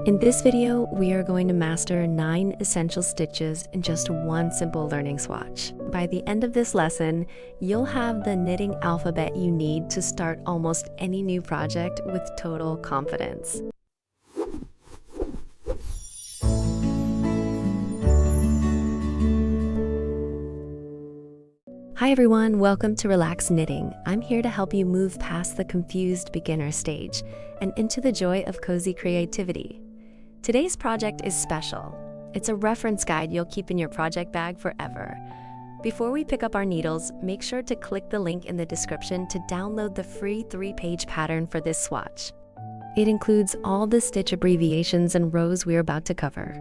In this video, we are going to master 9 essential stitches in just one simple learning swatch. By the end of this lesson, you'll have the knitting alphabet you need to start almost any new project with total confidence. Hi everyone, welcome to Relax Knitting. I'm here to help you move past the confused beginner stage and into the joy of cozy creativity. Today's project is special. It's a reference guide you'll keep in your project bag forever. Before we pick up our needles, make sure to click the link in the description to download the free 3-page pattern for this swatch. It includes all the stitch abbreviations and rows we're about to cover.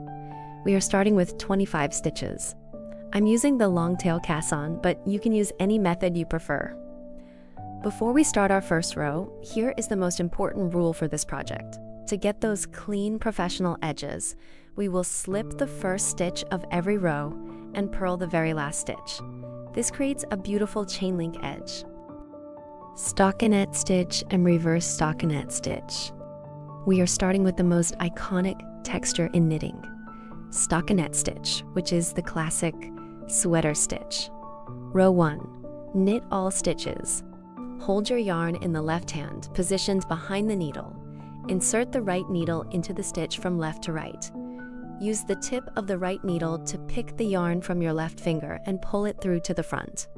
We are starting with 25 stitches. I'm using the long tail cast-on, but you can use any method you prefer. Before we start our first row, here is the most important rule for this project. To get those clean professional edges, we will slip the first stitch of every row and purl the very last stitch. This creates a beautiful chain link edge. Stockinette stitch and reverse stockinette stitch. We are starting with the most iconic texture in knitting. Stockinette stitch, which is the classic sweater stitch. Row 1. Knit all stitches. Hold your yarn in the left hand, positioned behind the needle. Insert the right needle into the stitch from left to right. Use the tip of the right needle to pick the yarn from your left finger and pull it through to the front.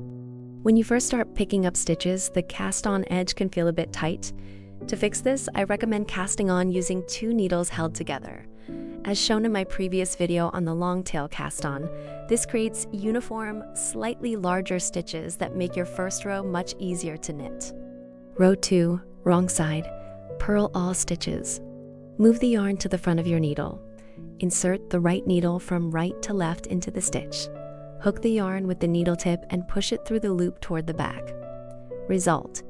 When you first start picking up stitches, the cast-on edge can feel a bit tight. To fix this, I recommend casting on using 2 needles held together. As shown in my previous video on the long tail cast-on, this creates uniform, slightly larger stitches that make your first row much easier to knit. Row 2, wrong side. Purl all stitches. Move the yarn to the front of your needle. Insert the right needle from right to left into the stitch. Hook the yarn with the needle tip and push it through the loop toward the back. Result: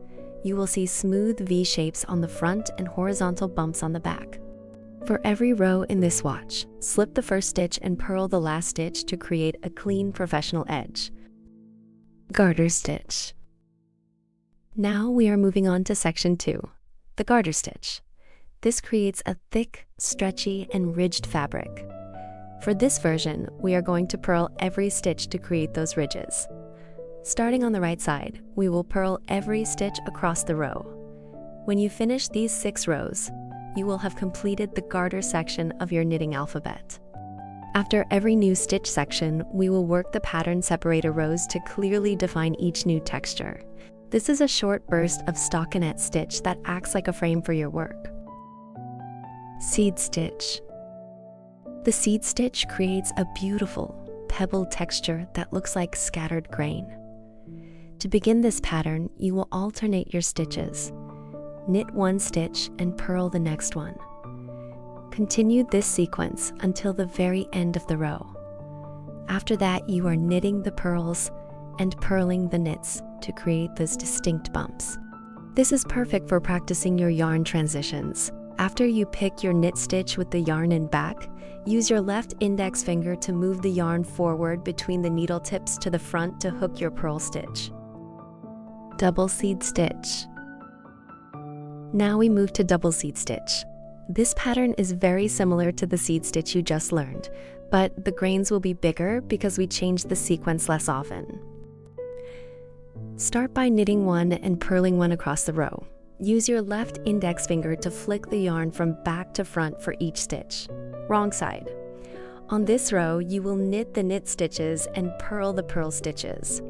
you will see smooth V shapes on the front and horizontal bumps on the back. For every row in this swatch, slip the first stitch and purl the last stitch to create a clean professional edge. Garter stitch. Now we are moving on to section 2. The garter stitch. This creates a thick, stretchy, and ridged fabric. For this version, we are going to purl every stitch to create those ridges. Starting on the right side, we will purl every stitch across the row. When you finish these 6 rows, you will have completed the garter section of your knitting alphabet. After every new stitch section, we will work the pattern separator rows to clearly define each new texture. This is a short burst of stockinette stitch that acts like a frame for your work. Seed stitch. The seed stitch creates a beautiful, pebbled texture that looks like scattered grain. To begin this pattern, you will alternate your stitches. Knit one stitch and purl the next one. Continue this sequence until the very end of the row. After that, you are knitting the purls and purling the knits to create those distinct bumps. This is perfect for practicing your yarn transitions. After you pick your knit stitch with the yarn in back, use your left index finger to move the yarn forward between the needle tips to the front to hook your purl stitch. Double seed stitch. Now we move to double seed stitch. This pattern is very similar to the seed stitch you just learned, but the grains will be bigger because we change the sequence less often. Start by knitting one and purling one across the row. Use your left index finger to flick the yarn from back to front for each stitch. Wrong side. On this row, you will knit the knit stitches and purl the purl stitches.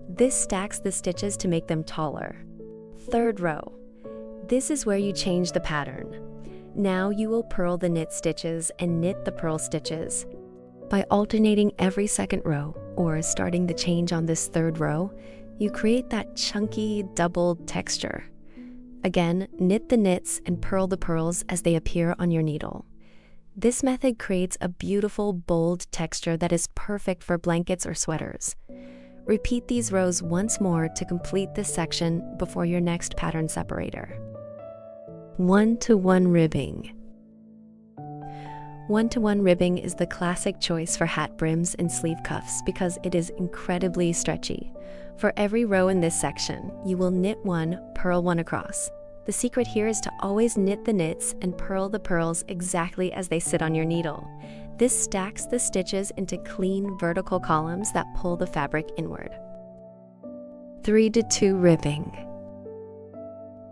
This stacks the stitches to make them taller. Third row. This is where you change the pattern. Now you will purl the knit stitches and knit the purl stitches. By alternating every second row, or starting the change on this third row, you create that chunky, doubled texture. Again, knit the knits and purl the purls as they appear on your needle. This method creates a beautiful, bold texture that is perfect for blankets or sweaters. Repeat these rows once more to complete this section before your next pattern separator. 1-to-1 ribbing. 1-to-1 ribbing is the classic choice for hat brims and sleeve cuffs because it is incredibly stretchy. For every row in this section, you will knit one, purl one across. The secret here is to always knit the knits and purl the purls exactly as they sit on your needle. This stacks the stitches into clean vertical columns that pull the fabric inward. 3-2 ribbing.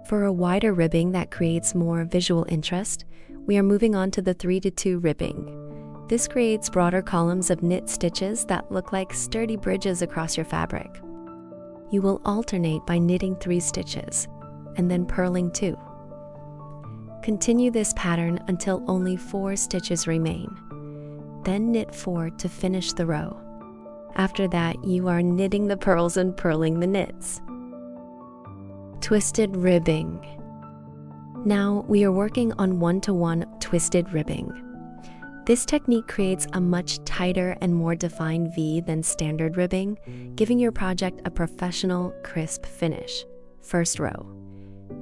For a wider ribbing that creates more visual interest, we are moving on to the 3-2 ribbing. This creates broader columns of knit stitches that look like sturdy bridges across your fabric. You will alternate by knitting 3 stitches, and then purling 2. Continue this pattern until only 4 stitches remain. Then knit 4 to finish the row. After that, you are knitting the purls and purling the knits. Twisted ribbing. Now we are working on 1-to-1 twisted ribbing. This technique creates a much tighter and more defined V than standard ribbing, giving your project a professional, crisp finish. First row.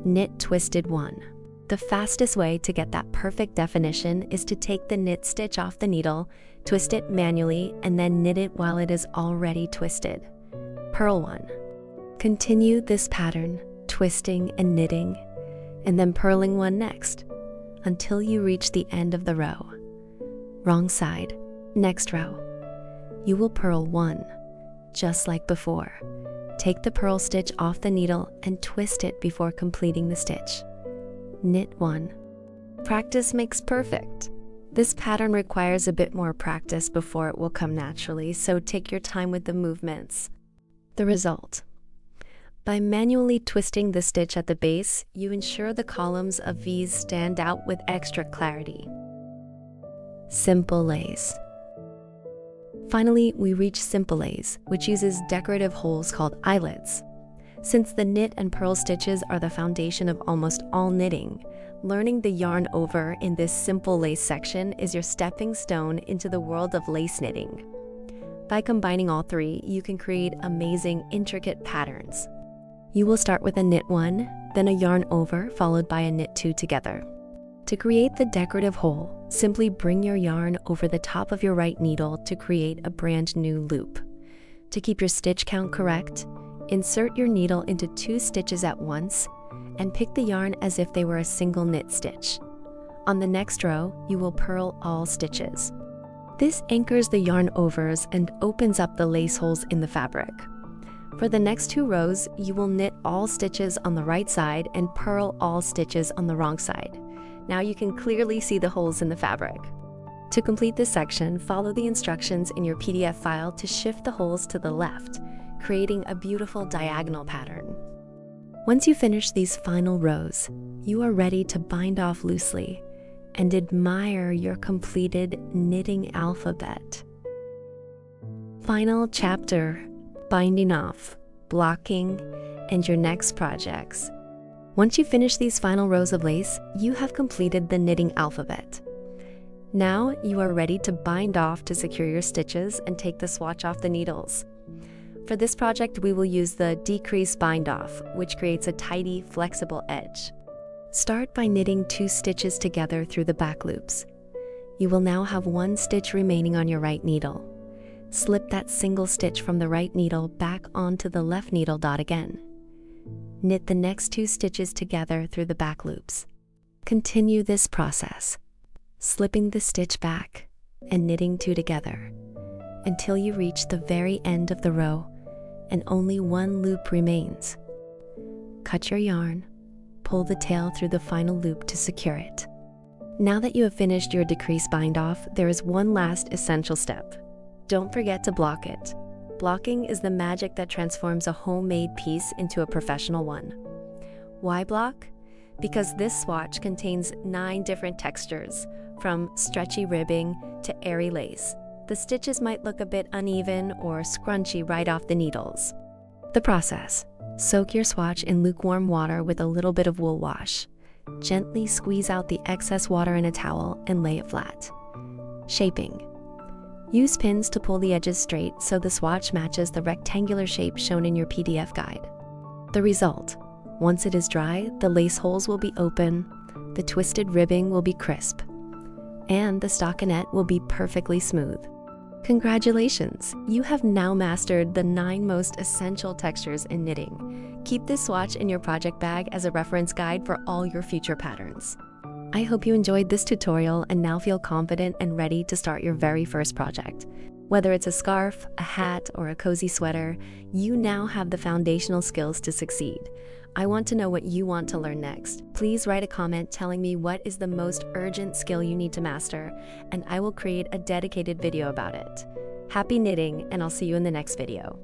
Knit twisted 1. The fastest way to get that perfect definition is to take the knit stitch off the needle, twist it manually, and then knit it while it is already twisted. Purl 1. Continue this pattern, twisting and knitting, and then purling 1 next, until you reach the end of the row. Wrong side, next row. You will purl 1, just like before. Take the purl stitch off the needle and twist it before completing the stitch. Knit 1. Practice makes perfect. This pattern requires a bit more practice before it will come naturally, so take your time with the movements. The result. By manually twisting the stitch at the base, you ensure the columns of V's stand out with extra clarity. Simple lace. Finally, we reach simple lace, which uses decorative holes called eyelets. Since the knit and purl stitches are the foundation of almost all knitting, learning the yarn over in this simple lace section is your stepping stone into the world of lace knitting. By combining all 3, you can create amazing, intricate patterns. You will start with a knit 1, then a yarn over, followed by a knit 2 together. To create the decorative hole, simply bring your yarn over the top of your right needle to create a brand new loop. To keep your stitch count correct, insert your needle into 2 stitches at once and pick the yarn as if they were a single knit stitch. On the next row, you will purl all stitches. This anchors the yarn overs and opens up the lace holes in the fabric. For the next 2 rows, you will knit all stitches on the right side and purl all stitches on the wrong side. Now you can clearly see the holes in the fabric. To complete this section, follow the instructions in your PDF file to shift the holes to the left, creating a beautiful diagonal pattern. Once you finish these final rows, you are ready to bind off loosely and admire your completed knitting alphabet. Final chapter, binding off, blocking, and your next projects. Once you finish these final rows of lace, you have completed the knitting alphabet. Now you are ready to bind off to secure your stitches and take the swatch off the needles. For this project, we will use the decrease bind off, which creates a tidy, flexible edge. Start by knitting 2 stitches together through the back loops. You will now have 1 stitch remaining on your right needle. Slip that single stitch from the right needle back onto the left needle dot again. Knit the next 2 stitches together through the back loops. Continue this process, slipping the stitch back and knitting 2 together until you reach the very end of the row and only 1 loop remains. Cut your yarn, pull the tail through the final loop to secure it. Now that you have finished your decrease bind off, there is one last essential step. Don't forget to block it. Blocking is the magic that transforms a homemade piece into a professional one. Why block? Because this swatch contains 9 different textures, from stretchy ribbing to airy lace. The stitches might look a bit uneven or scrunchy right off the needles. The process. Soak your swatch in lukewarm water with a little bit of wool wash. Gently squeeze out the excess water in a towel and lay it flat. Shaping. Use pins to pull the edges straight so the swatch matches the rectangular shape shown in your PDF guide. The result. Once it is dry, the lace holes will be open, the twisted ribbing will be crisp, and the stockinette will be perfectly smooth. Congratulations! You have now mastered the 9 most essential textures in knitting. Keep this swatch in your project bag as a reference guide for all your future patterns. I hope you enjoyed this tutorial and now feel confident and ready to start your very first project. Whether it's a scarf, a hat, or a cozy sweater, you now have the foundational skills to succeed. I want to know what you want to learn next. Please write a comment telling me what is the most urgent skill you need to master, and I will create a dedicated video about it. Happy knitting, and I'll see you in the next video.